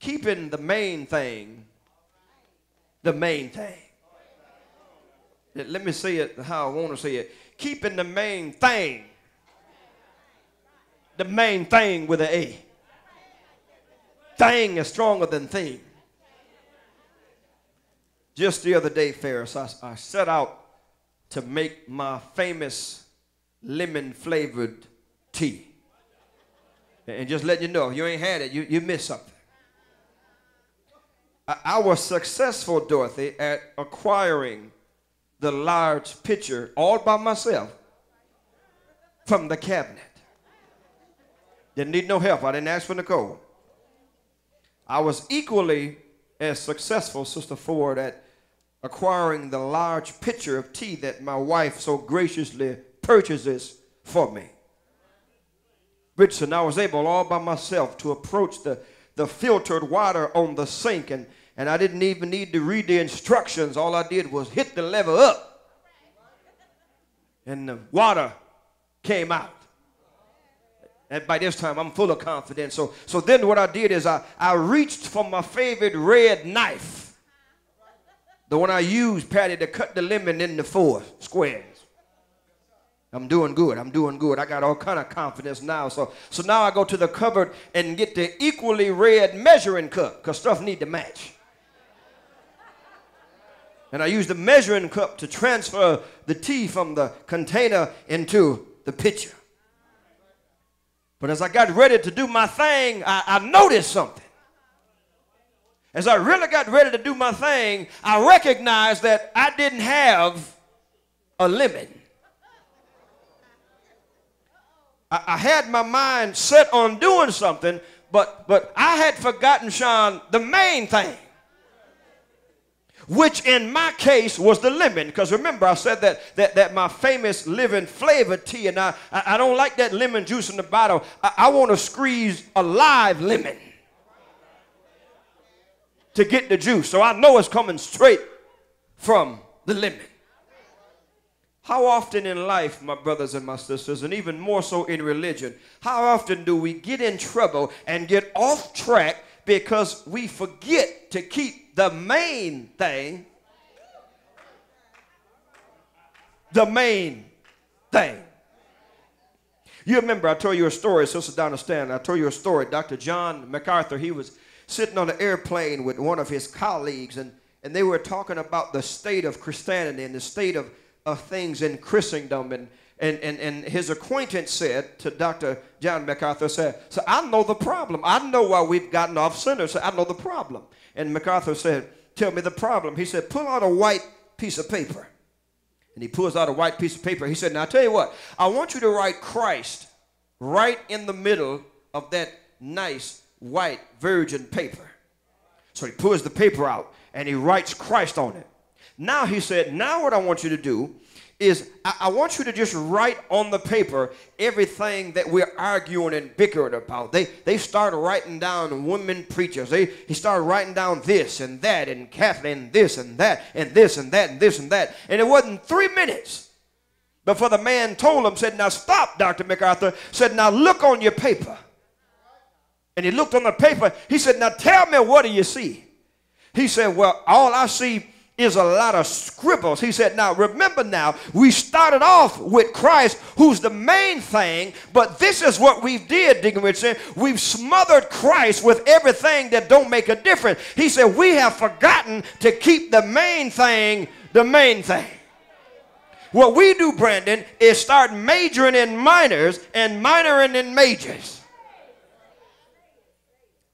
keeping the main thing the main thing. Let me say it how I want to say it. Keeping the main thing with an A. Thing is stronger than thing. Just the other day, Ferris, I set out to make my famous lemon-flavored tea. And just let you know, if you ain't had it, you missed something. I was successful, Dorothy, at acquiring the large pitcher all by myself from the cabinet. Didn't need no help. I didn't ask for Nicole. I was equally as successful, Sister Ford, at acquiring the large pitcher of tea that my wife so graciously purchases for me. Richardson, I was able all by myself to approach the filtered water on the sink, and I didn't even need to read the instructions. All I did was hit the lever up, and the water came out. And by this time, I'm full of confidence. So then what I did is I reached for my favorite red knife, the one I used, Patty, to cut the lemon into 4 squares. I'm doing good. I'm doing good. I got all kind of confidence now. So now I go to the cupboard and get the equally red measuring cup because stuff need to match. And I use the measuring cup to transfer the tea from the container into the pitcher. But as I got ready to do my thing, I noticed something. As I really got ready to do my thing, I recognized that I didn't have a lemon. I had my mind set on doing something, but I had forgotten, Sean, the main thing, which in my case was the lemon. Because remember, I said that my famous living flavored tea, and I don't like that lemon juice in the bottle. I want to squeeze a live lemon to get the juice. So I know it's coming straight from the lemon. How often in life, my brothers and my sisters, and even more so in religion, how often do we get in trouble and get off track because we forget to keep the main thing the main thing? You remember I told you a story, Sister Donna Stanley. I told you a story. Dr. John MacArthur, he was sitting on an airplane with one of his colleagues, and they were talking about the state of Christianity and the state of things in Christendom, and his acquaintance said to Dr. John MacArthur, said, so I know the problem. I know why we've gotten off center. So I know the problem. And MacArthur said, tell me the problem. He said, pull out a white piece of paper. And he pulls out a white piece of paper. He said, now I tell you what, I want you to write Christ right in the middle of that nice white virgin paper. So he pulls the paper out and he writes Christ on it. Now he said, now what I want you to do is I want you to just write on the paper everything that we're arguing and bickering about. They started writing down women preachers. He started writing down this and that and Kathleen this and that and this and that and this and that. And it wasn't 3 minutes before the man told him, said, now stop, Dr. MacArthur. Said, now look on your paper. And he looked on the paper. He said, now tell me, what do you see? He said, well, all I see is a lot of scribbles. He said, now remember now, we started off with Christ, who's the main thing, but this is what we did, Deacon Richardson. We've smothered Christ with everything that don't make a difference. He said, we have forgotten to keep the main thing the main thing. What we do, Brandon, is start majoring in minors and minoring in majors.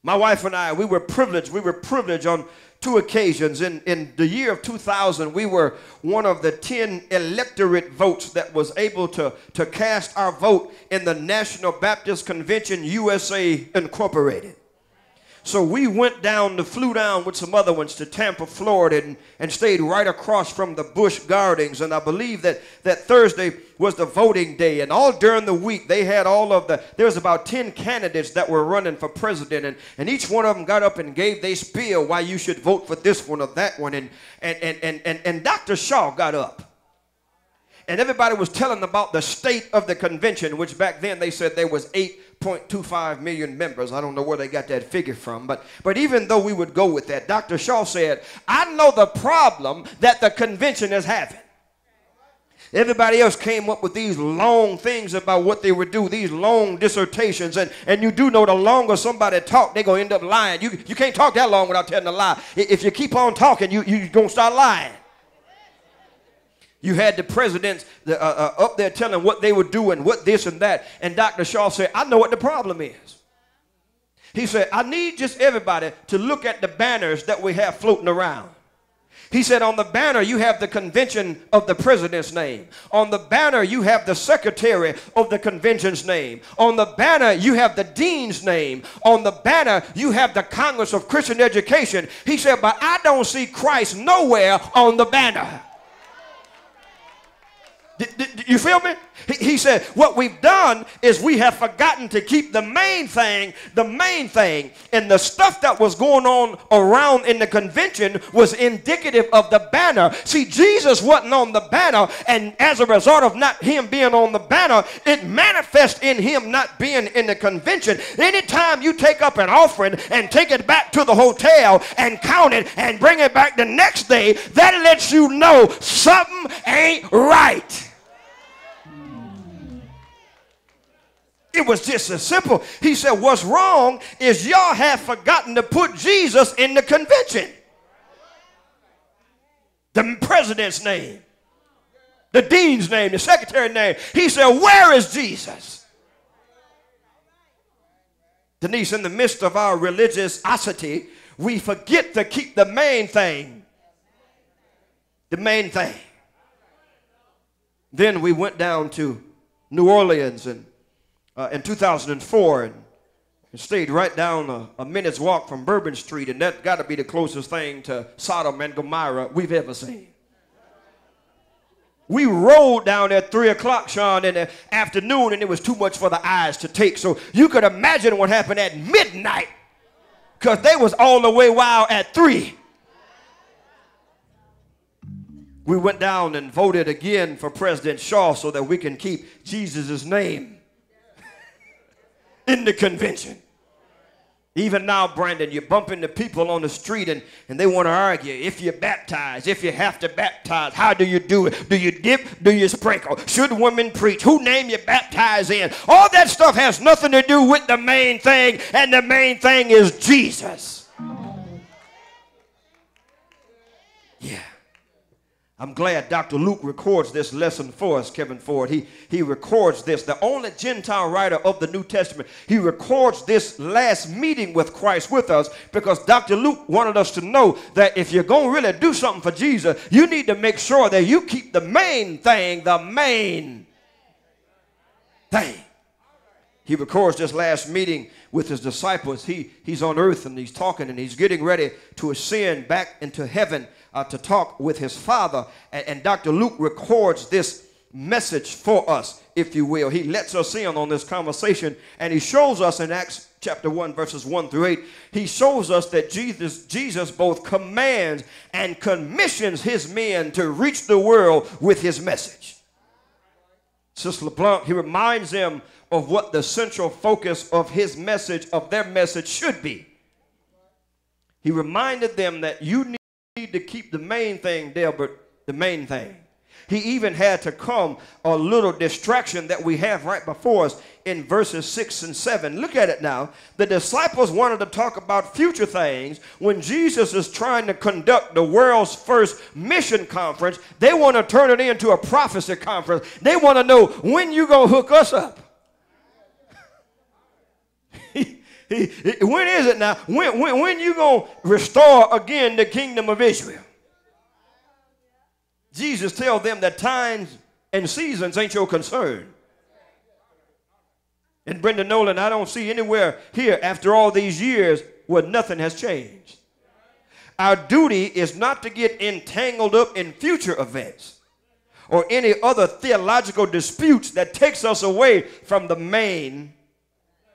My wife and I, we were privileged on 2 occasions. In the year of 2000, we were one of the 10 electorate votes that was able to cast our vote in the National Baptist Convention USA Incorporated. So we flew down with some other ones to Tampa, Florida, and stayed right across from the Busch Gardens. And I believe that Thursday was the voting day. And all during the week, they had there was about 10 candidates that were running for president. And each one of them got up and gave their spiel why you should vote for this one or that one. And Dr. Shaw got up. And everybody was telling about the state of the convention, which back then they said there was 8 8.25 million members. I don't know where they got that figure from, but even though we would go with that, Dr. Shaw said, I know the problem that the convention is having. Everybody else came up with these long things about what they would do, these long dissertations, and you do know the longer somebody talk, they're going to end up lying. You can't talk that long without telling a lie. If you keep on talking, you're going to start lying. You had the presidents up there telling what they would do and what this and that, and Dr. Shaw said, I know what the problem is. He said, I need just everybody to look at the banners that we have floating around. He said, on the banner, you have the convention of the president's name. On the banner, you have the secretary of the convention's name. On the banner, you have the dean's name. On the banner, you have the Congress of Christian Education. He said, but I don't see Christ nowhere on the banner. You feel me? He said, what we've done is we have forgotten to keep the main thing. And the stuff that was going on around in the convention was indicative of the banner. See, Jesus wasn't on the banner, and as a result of not him being on the banner, it manifests in him not being in the convention. Anytime you take up an offering and take it back to the hotel and count it and bring it back the next day, that lets you know something ain't right. It was just as simple. He said, what's wrong is y'all have forgotten to put Jesus in the convention. The president's name, the dean's name, the secretary's name. He said, where is Jesus? Denise, in the midst of our religiosity, we forget to keep the main thing. The main thing. Then we went down to New Orleans in 2004 and stayed right down a minute's walk from Bourbon Street, and that got to be the closest thing to Sodom and Gomorrah we've ever seen. We rode down there at 3 o'clock, Sean, in the afternoon, and it was too much for the eyes to take. So you could imagine what happened at midnight, because they was all the way wild at 3. We went down and voted again for President Shaw so that we can keep Jesus' name in the convention. Even now, Brandon, you're bumping the people on the street and they want to argue. If you're baptized, if you have to baptize, how do you do it? Do you dip? Do you sprinkle? Should women preach? Who name you baptize in? All that stuff has nothing to do with the main thing, and the main thing is Jesus. Yeah. I'm glad Dr. Luke records this lesson for us, Kevin Ford. He records this, the only Gentile writer of the New Testament. He records this last meeting with Christ with us because Dr. Luke wanted us to know that if you're going to really do something for Jesus, you need to make sure that you keep the main thing, the main thing. He records this last meeting with his disciples. He's on earth and he's talking and he's getting ready to ascend back into heaven to talk with his Father. And Dr. Luke records this message for us, if you will. He lets us in on this conversation, and he shows us in Acts chapter 1, verses 1 through 8, he shows us that Jesus both commands and commissions his men to reach the world with his message. Sister LeBlanc, he reminds them of what the central focus of his message, of their message, should be. He reminded them that you need to keep the main thing, Delbert, the main thing. He even had to come a little distraction that we have right before us in verses 6 and 7. Look at it now. The disciples wanted to talk about future things when Jesus is trying to conduct the world's first mission conference. They want to turn it into a prophecy conference. They want to know when you going to hook us up. When is it now? When you going to restore again the kingdom of Israel? Jesus tells them that times and seasons ain't your concern. And Brenda Nolan, I don't see anywhere here after all these years where nothing has changed. Our duty is not to get entangled up in future events or any other theological disputes that takes us away from the main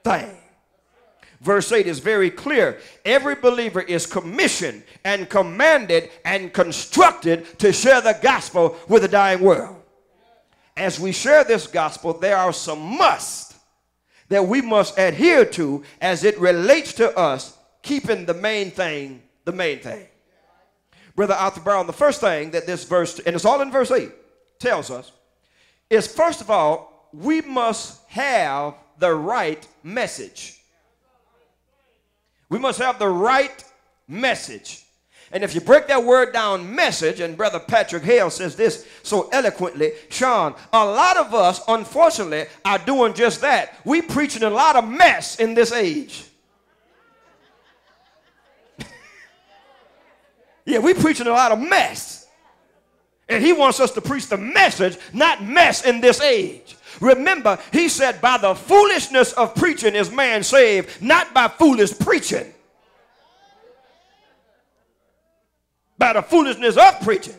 thing. Verse 8 is very clear. Every believer is commissioned and commanded and constructed to share the gospel with the dying world. As we share this gospel, there are some musts that we must adhere to as it relates to us keeping the main thing the main thing. Brother Arthur Brown, the first thing that this verse, and it's all in verse 8, tells us is, first of all, we must have the right message. We must have the right message. And if you break that word down, message, and Brother Patrick Hale says this so eloquently, Sean, a lot of us, unfortunately, are doing just that. We preaching a lot of mess in this age. Yeah, we preaching a lot of mess. And he wants us to preach the message, not mess in this age. Remember, he said, by the foolishness of preaching is man saved, not by foolish preaching. By the foolishness of preaching.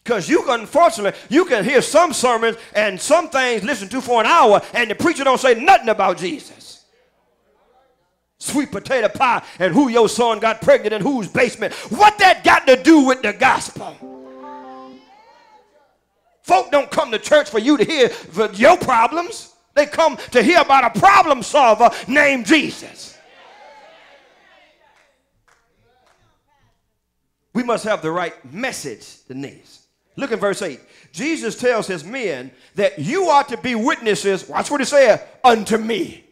Because unfortunately, you can hear some sermons and some things listened to for an hour and the preacher don't say nothing about Jesus. Sweet potato pie and who your son got pregnant in whose basement. What that got to do with the gospel? Folk don't come to church for you to hear your problems. They come to hear about a problem solver named Jesus. We must have the right message, Denise. Look at verse 8. Jesus tells his men that you are to be witnesses, watch what he said, unto me.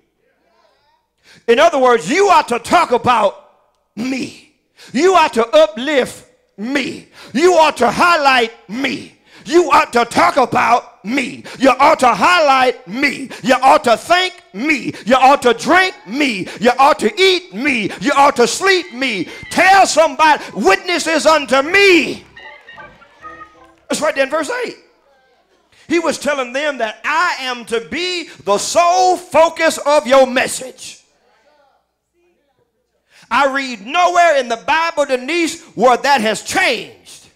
In other words, you are to talk about me. You are to uplift me. You ought to highlight me. You ought to talk about me. You ought to highlight me. You ought to thank me. You ought to drink me. You ought to eat me. You ought to sleep me. Tell somebody, witnesses unto me. That's right there in verse 8. He was telling them that I am to be the sole focus of your message. I read nowhere in the Bible, Denise, where that has changed.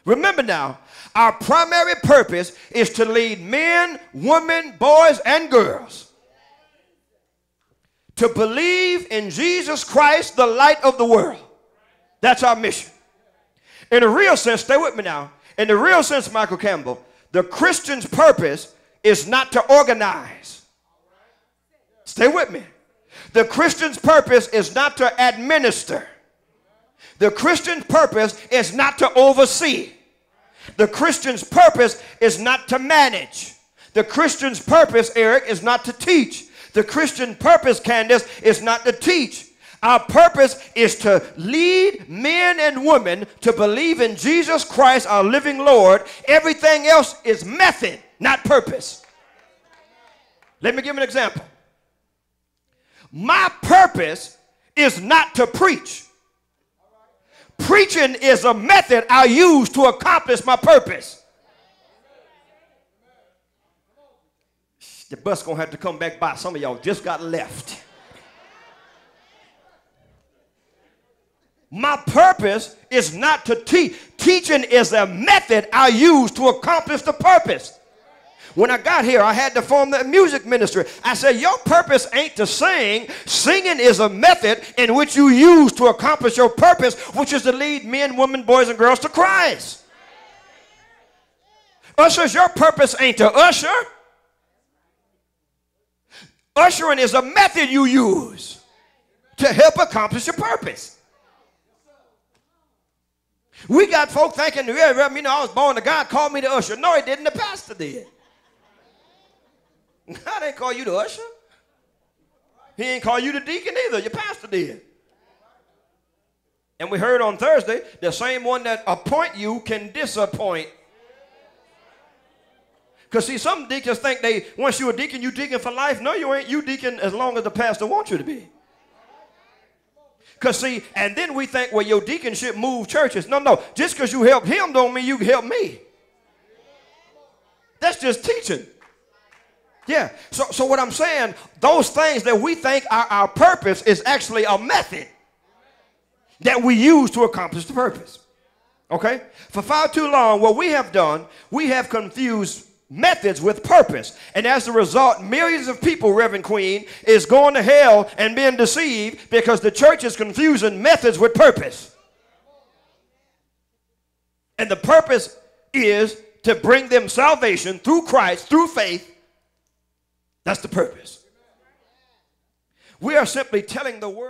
Remember now, our primary purpose is to lead men, women, boys, and girls to believe in Jesus Christ, the light of the world. That's our mission. In a real sense, stay with me now. In the real sense, Michael Campbell, the Christian's purpose is not to organize. Stay with me. The Christian's purpose is not to administer. The Christian's purpose is not to oversee. The Christian's purpose is not to manage. The Christian's purpose, Eric, is not to teach. The Christian purpose, Candace, is not to teach. Our purpose is to lead men and women to believe in Jesus Christ, our living Lord. Everything else is method, not purpose. Let me give an example. My purpose is not to preach. Preaching is a method I use to accomplish my purpose. The bus gonna have to come back by. Some of y'all just got left. My purpose is not to teach. Teaching is a method I use to accomplish the purpose. When I got here, I had to form the music ministry. I said, your purpose ain't to sing. Singing is a method in which you use to accomplish your purpose, which is to lead men, women, boys, and girls to Christ. Ushers, your purpose ain't to usher. Ushering is a method you use to help accomplish your purpose. We got folk thinking, yeah, I was born to God, called me to usher. No, he didn't. The pastor did. I didn't call you to usher. He ain't call you to deacon either. Your pastor did. And we heard on Thursday, the same one that appoint you can disappoint. Because see, some deacons think once you're a deacon, you deacon for life. No, you ain't. You deacon as long as the pastor wants you to be. Because see, and then we think, well, your deaconship move churches. No. Just because you help him don't mean you can help me. That's just teaching. Yeah. So what I'm saying, those things that we think are our purpose is actually a method that we use to accomplish the purpose. Okay? For far too long, what we have done, we have confused methods with purpose. And as a result, millions of people, Reverend Queen, is going to hell and being deceived because the church is confusing methods with purpose. And the purpose is to bring them salvation through Christ, through faith, That's the purpose. We are simply telling the world.